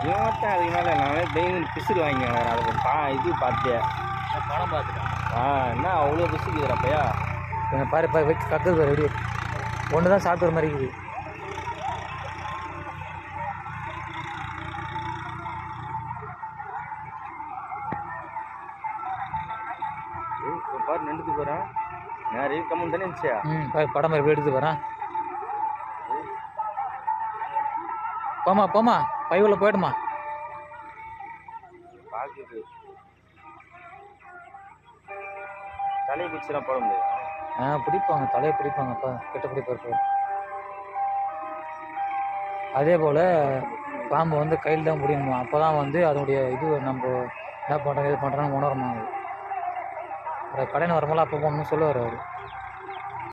இவன் அதுக்கு மேலே நான் டெய்லி பிசுறு வாங்கிக்கிறேன். அது இது பார்த்தேன், படம் பார்த்துட்டேன். என்ன அவ்வளோ பிசுக்குதுறப்பையா பாரு பாரு வச்சு கக்குது பாரு. எப்படி ஒன்று தான் சாப்பிட்ற மாதிரி இருக்குது. பாரு நின்றுட்டு போகிறேன். நிறைய கம்மன் தானே இருந்துச்சியா? பாரு படம் மாதிரி எடுத்து போகிறேன். போமா போமா பைவில் போய்டுமா. பார்க்குது தலையை பிடிச்சலாம் போட முடியாது. பிடிப்பாங்க, தலையை பிடிப்பாங்கப்பா, கிட்ட பிடிப்பாரு. அதே போல் பாம்பு வந்து கையில் தான் பிடிக்கணுமா, அப்போ தான் வந்து அதனுடைய இது நம்ம என்ன பண்ணுறோம் இது பண்ணுறோன்னு உணரணும். கடையில் வரும்போது அப்போ ஒன்றும் சொல்லுவார் அவர்.